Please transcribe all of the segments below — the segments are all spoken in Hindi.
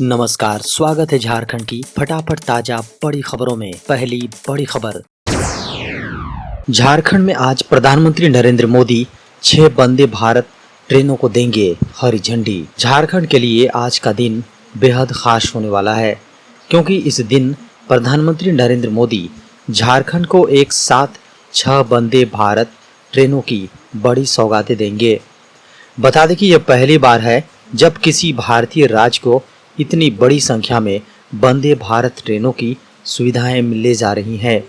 नमस्कार, स्वागत है झारखंड की फटाफट ताजा बड़ी खबरों में। पहली बड़ी खबर, झारखंड में आज प्रधानमंत्री नरेंद्र मोदी 6 वंदे भारत ट्रेनों को देंगे हरी झंडी। झारखंड के लिए आज का दिन बेहद खास होने वाला है, क्योंकि इस दिन प्रधानमंत्री नरेंद्र मोदी झारखंड को एक साथ 6 वंदे भारत ट्रेनों की बड़ी सौगातें देंगे। बता दें कि यह पहली बार है जब किसी भारतीय राज्य को इतनी बड़ी संख्या में वंदे भारत ट्रेनों की सुविधाएं मिलने जा रही हैं।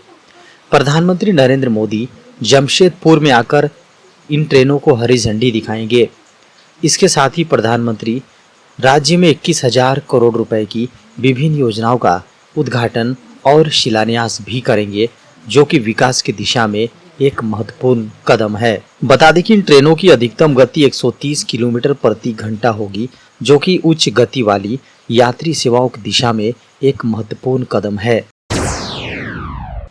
प्रधानमंत्री नरेंद्र मोदी जमशेदपुर में आकर इन ट्रेनों को हरी झंडी दिखाएंगे। इसके साथ ही प्रधानमंत्री राज्य में 21,000 करोड़ रुपए की विभिन्न योजनाओं का उद्घाटन और शिलान्यास भी करेंगे, जो कि विकास की दिशा में एक महत्वपूर्ण कदम है। बता दें कि इन ट्रेनों की अधिकतम गति 130 किलोमीटर प्रति घंटा होगी, जो कि उच्च गति वाली यात्री सेवाओं की दिशा में एक महत्वपूर्ण कदम है।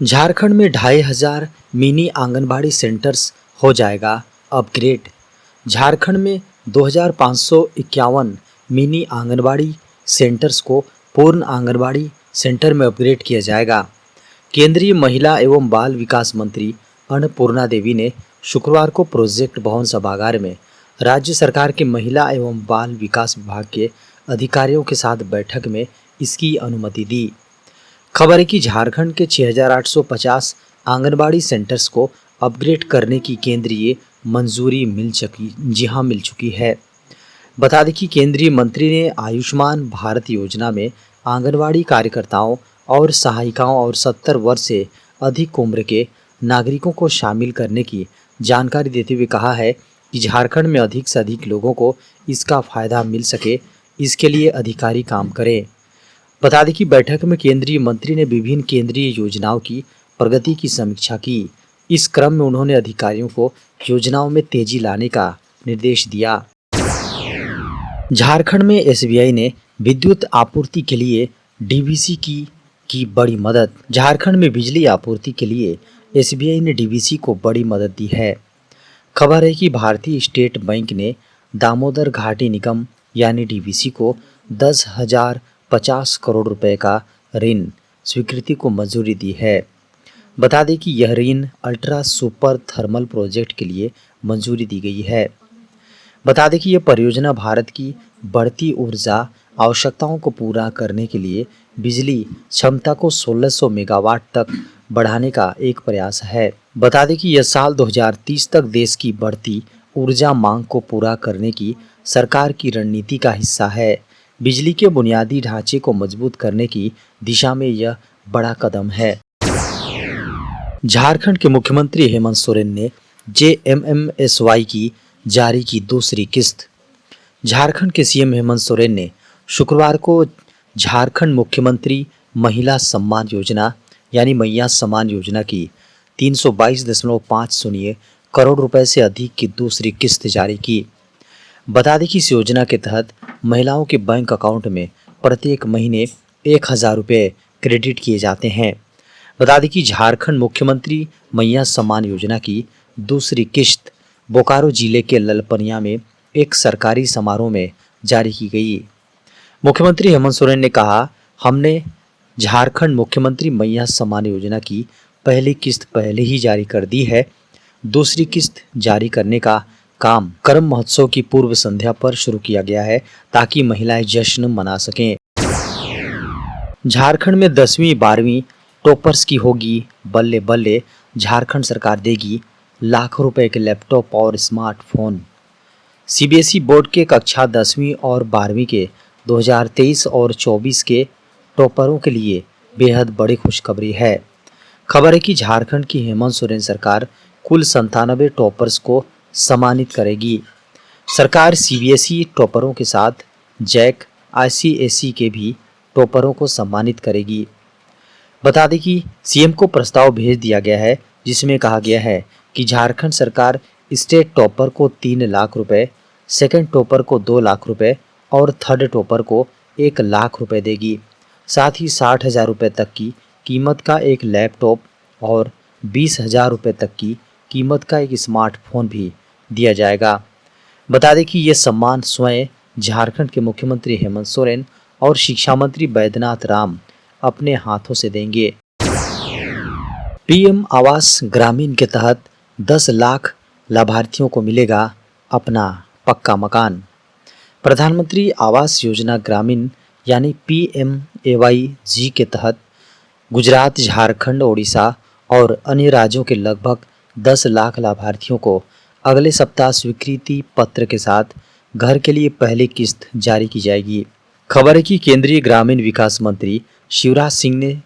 झारखंड में 2,500 मिनी आंगनबाड़ी सेंटर्स हो जाएगा अपग्रेड। झारखंड में 2,551 मिनी आंगनबाड़ी सेंटर्स को पूर्ण आंगनबाड़ी सेंटर में अपग्रेड किया जाएगा। केंद्रीय महिला एवं बाल विकास मंत्री अन्नपूर्णा देवी ने शुक्रवार को प्रोजेक्ट भवन सभागार में राज्य सरकार के महिला एवं बाल विकास विभाग के अधिकारियों के साथ बैठक में इसकी अनुमति दी। खबर है कि झारखंड के 6,850 आंगनबाड़ी सेंटर्स को अपग्रेड करने की केंद्रीय मंजूरी मिल चुकी है। बता दें कि केंद्रीय मंत्री ने आयुष्मान भारत योजना में आंगनबाड़ी कार्यकर्ताओं और सहायिकाओं और 70 वर्ष से अधिक उम्र के नागरिकों को शामिल करने की जानकारी देते हुए कहा है कि झारखंड में अधिक से अधिक लोगों को इसका फायदा मिल सके, इसके लिए अधिकारी काम करें। बता दें कि बैठक में केंद्रीय मंत्री ने विभिन्न केंद्रीय योजनाओं की प्रगति की समीक्षा की। इस क्रम में उन्होंने अधिकारियों को योजनाओं में तेजी लाने का निर्देश दिया। झारखंड में एसबीआई ने विद्युत आपूर्ति के लिए डीवीसी की बड़ी मदद। झारखंड में बिजली आपूर्ति के लिए एसबीआई ने डीवीसी को बड़ी मदद दी है। खबर है कि भारतीय स्टेट बैंक ने दामोदर घाटी निगम यानी डीवीसी को 10,050 करोड़ रुपए का ऋण स्वीकृति को मंजूरी दी है। बता दें कि यह ऋण अल्ट्रा सुपर थर्मल प्रोजेक्ट के लिए मंजूरी दी गई है। बता दें कि यह परियोजना भारत की बढ़ती ऊर्जा आवश्यकताओं को पूरा करने के लिए बिजली क्षमता को 1600 मेगावाट तक बढ़ाने का एक प्रयास है। बता दें कि यह साल 2030 तक देश की बढ़ती ऊर्जा मांग को पूरा करने की सरकार की रणनीति का हिस्सा है। बिजली के बुनियादी ढांचे को मजबूत करने की दिशा में यह बड़ा कदम है। झारखंड के मुख्यमंत्री हेमंत सोरेन ने जेएमएमएसवाई की जारी की दूसरी किस्त। झारखंड के सीएम हेमंत सोरेन ने शुक्रवार को झारखंड मुख्यमंत्री महिला सम्मान योजना यानी मैया सम्मान योजना की 322.50 करोड़ रुपए से अधिक की दूसरी किस्त जारी की। बता दें कि इस योजना के तहत महिलाओं के बैंक अकाउंट में प्रत्येक महीने 1,000 रुपये क्रेडिट किए जाते हैं। बता दें कि झारखंड मुख्यमंत्री मैया सम्मान योजना की दूसरी किस्त बोकारो जिले के ललपनिया में एक सरकारी समारोह में जारी की गई। मुख्यमंत्री हेमंत सोरेन ने कहा, हमने झारखंड मुख्यमंत्री मैया सम्मान योजना की पहली किस्त पहले ही जारी कर दी है। दूसरी किस्त जारी करने का काम करम महोत्सव की पूर्व संध्या पर शुरू किया गया है, ताकि महिलाएं जश्न मना सकें। झारखंड में 10वीं 12वीं टॉपर्स की होगी बल्ले बल्ले। झारखंड सरकार देगी लाखों रुपए के लैपटॉप और स्मार्टफोन। सीबीएसई बोर्ड के कक्षा 10वीं और 12वीं के 2023 और 24 के टॉपरों के लिए बेहद बड़ी खुशखबरी है। खबर है कि झारखंड की हेमंत सोरेन सरकार कुल 97 टॉपर्स को सम्मानित करेगी। सरकार सीबीएसई टॉपरों के साथ जैक आईसीएसई के भी टॉपरों को सम्मानित करेगी। बता दें कि सीएम को प्रस्ताव भेज दिया गया है, जिसमें कहा गया है कि झारखंड सरकार स्टेट टॉपर को 3 लाख रुपए, सेकंड टॉपर को 2 लाख रुपए और थर्ड टॉपर को 1 लाख रुपए देगी। साथ ही 60,000 रुपये तक की कीमत का एक लैपटॉप और 20,000 रुपये तक की कीमत का एक स्मार्टफोन भी दिया जाएगा। बता दें कि ये सम्मान स्वयं झारखंड के मुख्यमंत्री हेमंत सोरेन और शिक्षा मंत्री बैद्यनाथ राम अपने हाथों से देंगे। पीएम आवास ग्रामीण के तहत 10 लाख लाभार्थियों को मिलेगा अपना पक्का मकान। प्रधानमंत्री आवास योजना ग्रामीण यानी PMAY-G के तहत गुजरात, झारखंड, ओडिशा और अन्य राज्यों के लगभग 10 लाख लाभार्थियों को अगले सप्ताह स्वीकृति पत्र के साथ घर के लिए पहली किस्त जारी की जाएगी। खबर है कि केंद्रीय ग्रामीण विकास मंत्री शिवराज सिंह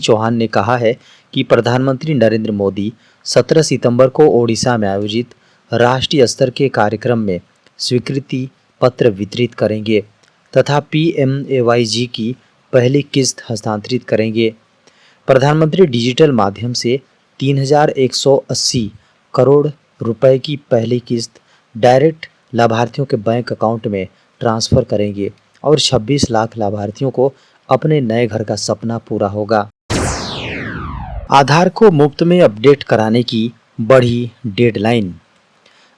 चौहान ने कहा है कि प्रधानमंत्री नरेंद्र मोदी 17 सितंबर को ओडिशा में आयोजित राष्ट्रीय स्तर के कार्यक्रम में स्वीकृति पत्र वितरित करेंगे तथा PMAY-G की पहली किस्त हस्तांतरित करेंगे। प्रधानमंत्री डिजिटल माध्यम से 3,180 करोड़ रुपए की पहली किस्त डायरेक्ट लाभार्थियों के बैंक अकाउंट में ट्रांसफर करेंगे और 26 लाख लाभार्थियों को अपने नए घर का सपना पूरा होगा। आधार को मुफ्त में अपडेट कराने की बढ़ी डेडलाइन।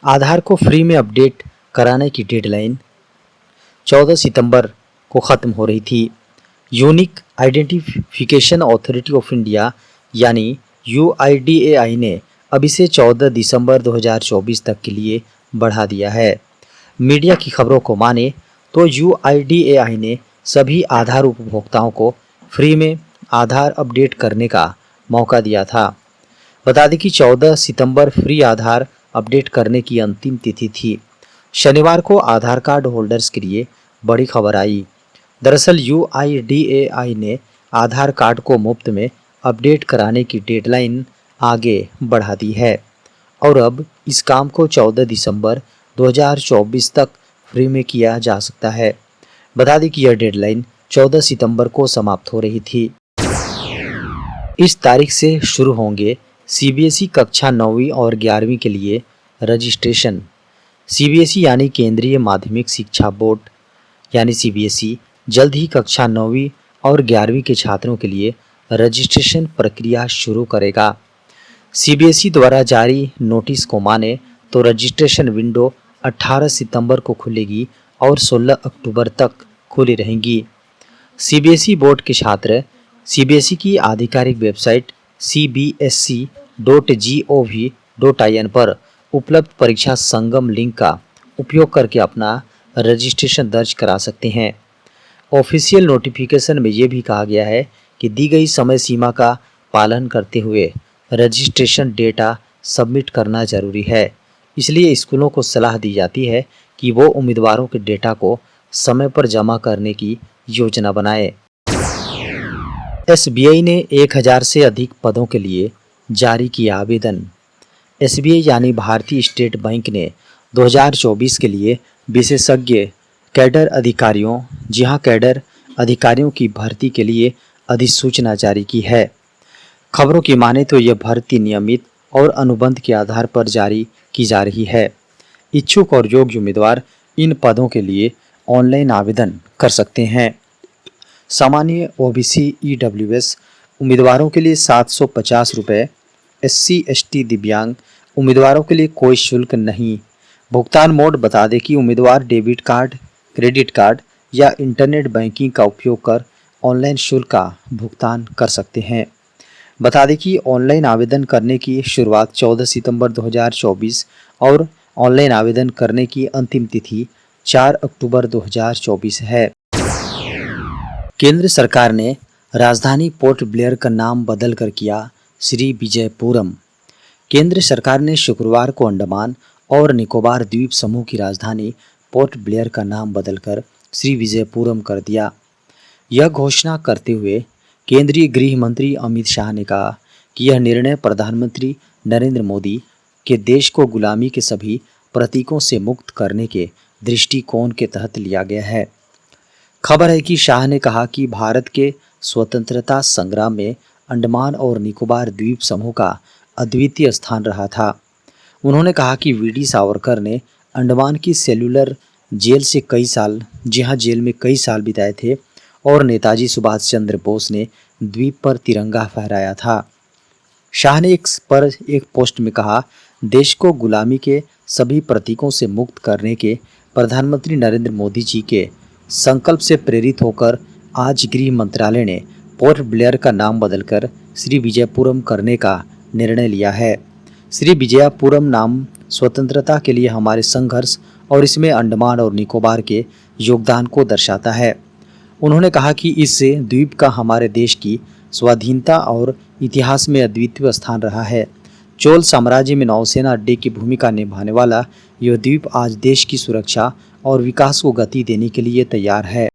आधार को फ्री में अपडेट कराने की डेडलाइन 14 सितंबर को ख़त्म हो रही थी। Unique identification authority of India यानी UIDAI ने अब इसे 14 दिसंबर 2024 तक के लिए बढ़ा दिया है। मीडिया की खबरों को माने तो UIDAI ने सभी आधार उपभोक्ताओं को फ्री में आधार अपडेट करने का मौका दिया था। बता दें कि 14 सितंबर फ्री आधार अपडेट करने की अंतिम तिथि थी। शनिवार को आधार कार्ड होल्डर्स के लिए बड़ी खबर आई। दरअसल UIDAI ने आधार कार्ड को मुफ्त में अपडेट कराने की डेडलाइन आगे बढ़ा दी है और अब इस काम को 14 दिसंबर 2024 तक फ्री में किया जा सकता है। बता दें कि यह डेडलाइन 14 सितंबर को समाप्त हो रही थी। इस तारीख से शुरू होंगे CBSE कक्षा 9वीं और 11वीं के लिए रजिस्ट्रेशन। CBSE यानी केंद्रीय माध्यमिक शिक्षा बोर्ड यानी CBSE जल्द ही कक्षा 9वीं और 11वीं के छात्रों के लिए रजिस्ट्रेशन प्रक्रिया शुरू करेगा। CBSE द्वारा जारी नोटिस को माने तो रजिस्ट्रेशन विंडो 18 सितंबर को खुलेगी और 16 अक्टूबर तक खुली रहेंगी। CBSE बोर्ड के छात्र CBSE की आधिकारिक वेबसाइट cbsc.gov.in पर उपलब्ध परीक्षा संगम लिंक का उपयोग करके अपना रजिस्ट्रेशन दर्ज करा सकते हैं। ऑफिशियल नोटिफिकेशन में ये भी कहा गया है कि दी गई समय सीमा का पालन करते हुए रजिस्ट्रेशन डेटा सबमिट करना जरूरी है। इसलिए स्कूलों को सलाह दी जाती है कि वो उम्मीदवारों के डेटा को समय पर जमा करने की योजना बनाए। SBI ने 1000 से अधिक पदों के लिए जारी किया आवेदन। SBI यानी भारतीय स्टेट बैंक ने 2024 के लिए विशेषज्ञ कैडर अधिकारियों की भर्ती के लिए अधिसूचना जारी की है। खबरों की माने तो यह भर्ती नियमित और अनुबंध के आधार पर जारी की जा रही है। इच्छुक और योग्य उम्मीदवार इन पदों के लिए ऑनलाइन आवेदन कर सकते हैं। सामान्य OBC EWS उम्मीदवारों के लिए 750 रुपये, SC ST दिव्यांग उम्मीदवारों के लिए कोई शुल्क नहीं। भुगतान मोड बता दें कि उम्मीदवार डेबिट कार्ड, क्रेडिट कार्ड या इंटरनेट बैंकिंग का उपयोग कर ऑनलाइन शुल्क का भुगतान कर सकते हैं। बता दें कि ऑनलाइन आवेदन करने की शुरुआत 14 सितंबर 2024 और ऑनलाइन आवेदन करने की अंतिम तिथि 4 अक्टूबर 2024 है। केंद्र सरकार ने राजधानी पोर्ट ब्लेयर का नाम बदलकर किया श्री विजयपुरम। केंद्र सरकार ने शुक्रवार को अंडमान और निकोबार द्वीप समूह की राजधानी पोर्ट ब्लेयर का नाम बदलकर श्री विजयपुरम कर दिया। यह घोषणा करते हुए केंद्रीय गृह मंत्री अमित शाह ने कहा कि यह निर्णय प्रधानमंत्री नरेंद्र मोदी के देश को गुलामी के सभी प्रतीकों से मुक्त करने के दृष्टिकोण के तहत लिया गया है। खबर है कि शाह ने कहा कि भारत के स्वतंत्रता संग्राम में अंडमान और निकोबार द्वीप समूह का अद्वितीय स्थान रहा था। उन्होंने कहा कि वीडी सावरकर ने अंडमान की सेलुलर जेल में कई साल बिताए थे और नेताजी सुभाष चंद्र बोस ने द्वीप पर तिरंगा फहराया था। शाह ने एक पोस्ट में कहा, देश को गुलामी के सभी प्रतीकों से मुक्त करने के प्रधानमंत्री नरेंद्र मोदी जी के संकल्प से प्रेरित होकर आज गृह मंत्रालय ने पोर्ट ब्लेयर का नाम बदलकर श्री विजयपुरम करने का निर्णय लिया है। श्री विजयपुरम नाम स्वतंत्रता के लिए हमारे संघर्ष और इसमें अंडमान और निकोबार के योगदान को दर्शाता है। उन्होंने कहा कि इस द्वीप का हमारे देश की स्वाधीनता और इतिहास में अद्वितीय स्थान रहा है। चोल साम्राज्य में नौसेना अड्डे की भूमिका निभाने वाला यह द्वीप आज देश की सुरक्षा और विकास को गति देने के लिए तैयार है।